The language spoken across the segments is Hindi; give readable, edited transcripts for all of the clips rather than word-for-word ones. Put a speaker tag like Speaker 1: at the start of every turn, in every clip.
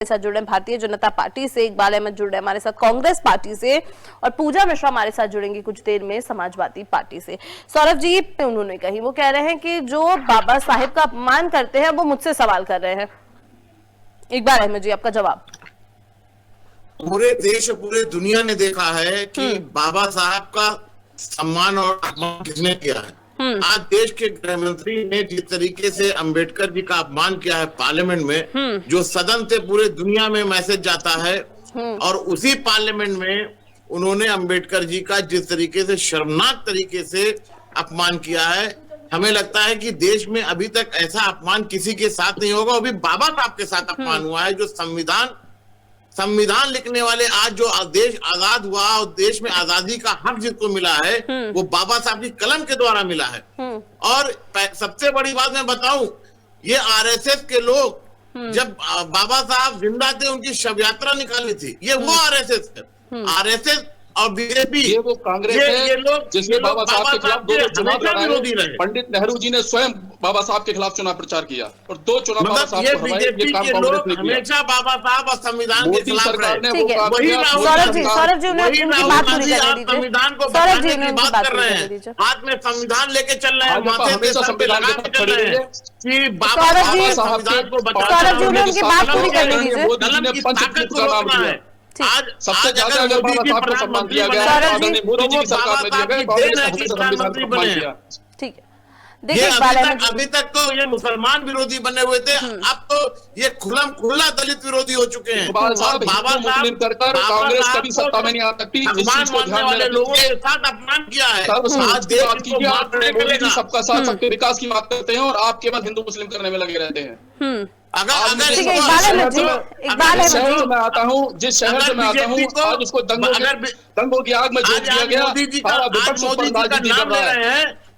Speaker 1: साथ जुड़े भारतीय जनता पार्टी से, इकबाल अहमद जुड़ रहे हमारे साथ कांग्रेस पार्टी से और पूजा मिश्रा हमारे साथ जुड़ेंगी कुछ देर में समाजवादी पार्टी से। सौरभ जी, उन्होंने कही, वो कह रहे हैं कि जो बाबा साहेब का अपमान करते हैं वो मुझसे सवाल कर रहे हैं। इकबाल अहमद जी, आपका जवाब।
Speaker 2: पूरे देश और पूरे दुनिया ने देखा है कि बाबा साहब का सम्मान और अपमान किसने किया है। आज देश के गृह मंत्री ने जिस तरीके से अंबेडकर जी का अपमान किया है पार्लियामेंट में, जो सदन से पूरे दुनिया में मैसेज जाता है, और उसी पार्लियामेंट में उन्होंने अंबेडकर जी का जिस तरीके से शर्मनाक तरीके से अपमान किया है, हमें लगता है कि देश में अभी तक ऐसा अपमान किसी के साथ नहीं होगा। अभी बाबा साहब के साथ अपमान हुआ है। जो संविधान लिखने वाले, आज जो देश आजाद हुआ और देश में आजादी का हक जिसको मिला है वो बाबा साहब की कलम के द्वारा मिला है। और सबसे बड़ी बात मैं बताऊं, ये आरएसएस के लोग जब बाबा साहब जिंदा थे उनकी शव यात्रा निकाली थी, ये वो आरएसएस है। आरएसएस और बीजेपी,
Speaker 3: ये वो कांग्रेस है जिसने बाबा साहब के खिलाफ दो चुनाव लड़ाए। पंडित नेहरू जी ने स्वयं बाबा साहब के खिलाफ चुनाव प्रचार किया और 2 चुनाव बाबा साहब को हराए। ये काम कांग्रेस ने किया।
Speaker 2: हमेशा बाबा साहब और संविधान के खिलाफ
Speaker 3: सरकार ने वो
Speaker 1: सौरभ जी,
Speaker 2: संविधान को बचाने की बात कर रहे हैं, हाथ में संविधान लेके चल रहे हैं, माथे पे संविधान चल रहे हैं कि बाबा साहब संविधान को बचाने की बात पूरी करने दीजिए। ताकत को रोकना है। आज सबसे ज्यादा अगर बाबा साहब को सम्मान दिया गया है, आदरणीय मोदी जी की सरकार में दिया गया, कांग्रेस ने हमेशा संविधान को सम्मान किया।
Speaker 1: ठीक है,
Speaker 2: देखिए अभी तक तो ये मुसलमान विरोधी बने हुए थे, अब तो ये खुला दलित विरोधी हो चुके हैं।
Speaker 3: बाबा साहब कांग्रेस कभी सत्ता में नहीं आ सकती।
Speaker 2: वाले लोगों के साथ अपमान किया है।
Speaker 3: सबका साथ, सबके विकास की बात करते हैं और आप केवल हिंदू मुस्लिम करने में लगे रहते हैं।
Speaker 2: अगर
Speaker 3: जिस शहर से मैं आता हूँ, आज उसको दंगों की आग में झोंक दिया गया। सारा विपक्ष उस पर राजनीति कर रहा है।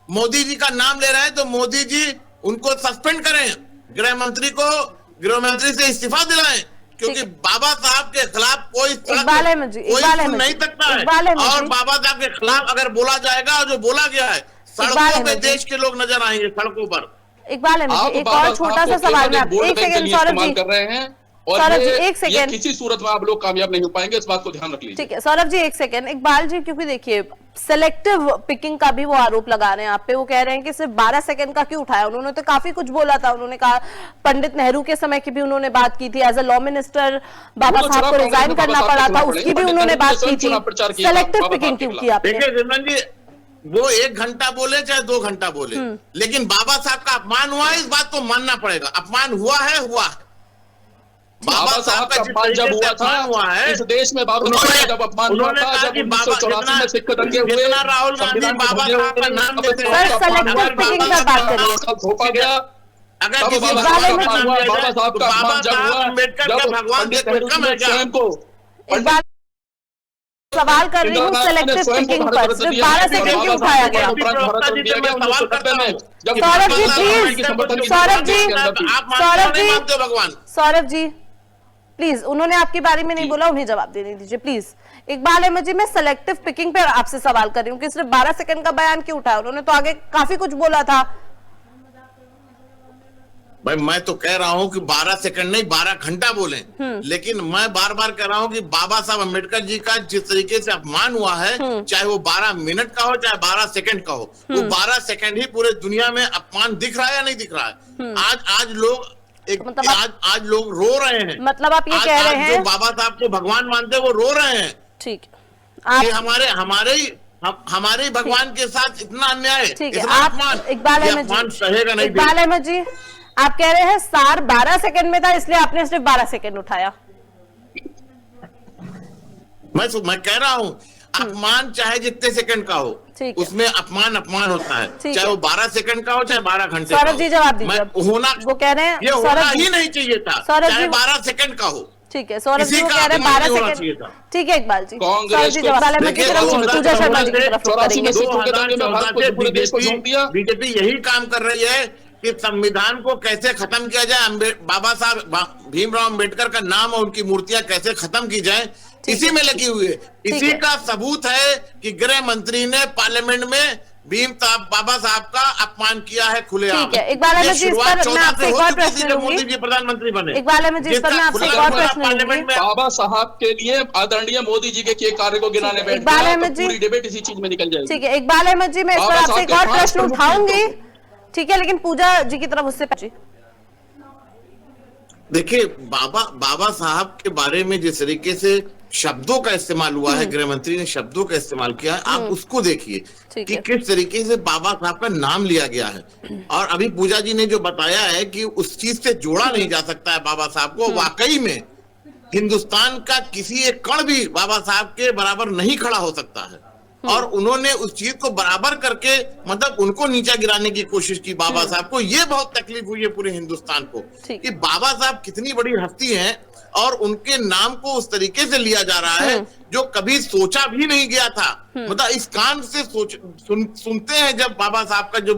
Speaker 2: मोदी जी का नाम ले रहे हैं तो मोदी जी उनको सस्पेंड करें, गृह मंत्री से इस्तीफा दिलाएं, क्योंकि बाबा साहब के खिलाफ कोई नहीं सकता है। और बाबा साहब के खिलाफ अगर बोला जाएगा, और जो बोला गया है, सड़कों पे देश के लोग नजर आएंगे, सड़कों पर।
Speaker 1: इकबाल अहमद जी, एक और छोटा सा सवाल में आप एक सेकंड सौरभ जी
Speaker 3: कर रहे हैं, और
Speaker 1: सौरभ जी एक सेकंड,
Speaker 3: किसी सूरत में आप लोग कामयाब नहीं हो पाएंगे, इस बात को ध्यान रख लीजिए।
Speaker 1: ठीक है सौरभ जी, एक सेकंड। इकबाल जी, क्योंकि देखिए सेलेक्टिव पिकिंग का भी वो आरोप लगा रहे हैं आप पे। वो कह रहे हैं कि सिर्फ 12 सेकंड का क्यों उठाया। उन्होंने तो काफी कुछ बोला था। उन्होंने कहा पंडित नेहरू के समय की भी उन्होंने बात की थी, एज अ लॉ मिनिस्टर बाबा साहब को रिजाइन करना पड़ा था, उसकी भी उन्होंने बात की थी। सेलेक्टिव पिकिंग क्यों की आपने?
Speaker 2: वो 1 घंटा बोले चाहे 2 घंटा बोले, लेकिन बाबा साहब का अपमान हुआ है, इस बात को मानना पड़ेगा। अपमान हुआ है।
Speaker 3: बाबा साहब का अपमान जब हुआ था इस देश में, बाबा साहब का जब अपमान हुआ था, जब 1984 में सिख दंगे हुए,
Speaker 2: राहुल गांधी बाबा साहब का नाम लेते हैं,
Speaker 3: थोपा गया।
Speaker 2: अगर
Speaker 3: किसी बाबा साहब का अपमान जब हुआ, जब पंडित नेहरू जी ने स्वयं को
Speaker 1: सवाल कर रही हूँ सेलेक्टिव पिकिंग पर, सिर्फ 12 सेकंड क्यों उठाया गया? सौरभ जी प्लीज, उन्होंने आपके बारे में नहीं बोला, उन्हें जवाब देने दीजिए प्लीज। इकबाल अहमद जी, मैं सेलेक्टिव पिकिंग पे आपसे सवाल कर रही हूँ कि सिर्फ 12 सेकंड का बयान क्यों उठाया? उन्होंने तो आगे काफी कुछ बोला था।
Speaker 2: भाई मैं तो कह रहा हूं कि 12 सेकंड नहीं 12 घंटा बोले, लेकिन मैं बार बार कह रहा हूं कि बाबा साहब अम्बेडकर जी का जिस तरीके से अपमान हुआ है, चाहे वो 12 मिनट का हो चाहे 12 सेकंड का हो, वो 12 सेकंड ही पूरे दुनिया में अपमान दिख रहा है या नहीं दिख रहा है? आज लोग रो रहे हैं।
Speaker 1: मतलब आप ये कह रहे हैं
Speaker 2: जो बाबा साहब को भगवान मानते हैं वो रो रहे हैं।
Speaker 1: ठीक,
Speaker 2: हमारे भगवान के साथ इतना अन्याय,
Speaker 1: इकबाल अहमद जी आप कह रहे हैं सार 12 सेकंड में था, इसलिए आपने सिर्फ 12 सेकंड उठाया।
Speaker 2: मैं कह रहा हूँ अपमान चाहे जितने सेकंड का हो, उसमें अपमान होता है, चाहे वो 12 सेकंड का हो चाहे 12 घंटे।
Speaker 1: सौरभ जी जवाब दीजिए।
Speaker 2: होना
Speaker 1: वो कह रहे हैं
Speaker 2: ये होना ही नहीं चाहिए था, चाहे 12 सेकंड का हो।
Speaker 1: ठीक है सौरभ जी, वो कह रहे हैं 12 सेकंड। ठीक है इकबाल जी, सौरभ जी जवाब पूजा शर्मा जी की तरफ।
Speaker 2: बीजेपी यही काम कर रही है कि संविधान को कैसे खत्म किया जाए, बाबा साहब भीमराव अंबेडकर का नाम और उनकी मूर्तियां कैसे खत्म की जाए, इसी में लगी हुई है। इसी का सबूत है कि गृह मंत्री ने पार्लियामेंट में भीम साहब बाबा साहब का अपमान किया है खुलेआम।
Speaker 1: ठीक है, इकबाल अहमद जी, इस पर मैं आपसे एक और प्रश्न लूंगी।
Speaker 2: मोदी जी प्रधानमंत्री बने।
Speaker 1: इकबाल अहमद जी, इस पर मैं आपसे एक और प्रश्न लूंगी।
Speaker 3: बाबा साहब के लिए आदरणीय मोदी जी के किए कार्य को गिनाने बैठ
Speaker 1: इकबाल
Speaker 3: गया,
Speaker 1: अहमद
Speaker 3: तो
Speaker 1: जी,
Speaker 3: पूरी डिबेट इसी चीज में निकल जाएगी।
Speaker 1: ठीक है इकबाल अहमद जी, मैं इस पर आपसे एक और प्रश्न उठाऊंगी, ठीक है, लेकिन पूजा जी की तरफ उससे पहले
Speaker 2: देखिए बाबा साहब के बारे में जिस तरीके से शब्दों का इस्तेमाल हुआ है, गृह मंत्री ने शब्दों का इस्तेमाल किया है, आप उसको देखिए कि किस तरीके से बाबा साहब का नाम लिया गया है। और अभी पूजा जी ने जो बताया है कि उस चीज से जोड़ा नहीं जा सकता है बाबा साहब को, वाकई में हिंदुस्तान का किसी एक कण भी बाबा साहब के बराबर नहीं खड़ा हो सकता है। और उन्होंने उस चीज को बराबर करके मतलब उनको नीचा गिराने की कोशिश की बाबा साहब को। ये बहुत तकलीफ हुई है पूरे हिंदुस्तान को कि बाबा साहब कितनी बड़ी हस्ती हैं और उनके नाम को उस तरीके से लिया जा रहा है जो कभी सोचा भी नहीं गया था। मतलब इस कान से सुनते हैं जब बाबा साहब का जो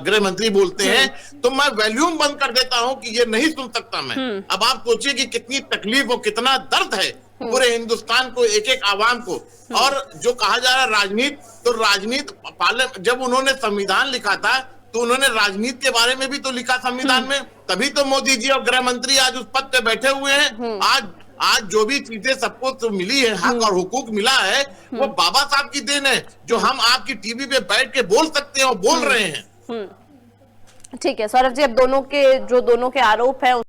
Speaker 2: गृह मंत्री बोलते हैं तो मैं वॉल्यूम बंद कर देता हूं कि ये नहीं सुन सकता मैं। अब आप सोचिए कि कितनी तकलीफ और कितना दर्द है पूरे हिंदुस्तान को, एक एक आवाम को। और जो कहा जा रहा है राजनीति, तो राजनीति जब उन्होंने संविधान लिखा था तो उन्होंने राजनीति के बारे में भी तो लिखा संविधान में, तभी तो मोदी जी और गृह मंत्री आज उस पद पे बैठे हुए हैं। आज जो भी चीजें सबको तो मिली है, हक और हुकूक मिला है, वो बाबा साहब की देन है, जो हम आपकी टीवी पे बैठ के बोल सकते हैं और बोल रहे हैं।
Speaker 1: ठीक है सौरभ जी, अब दोनों के आरोप है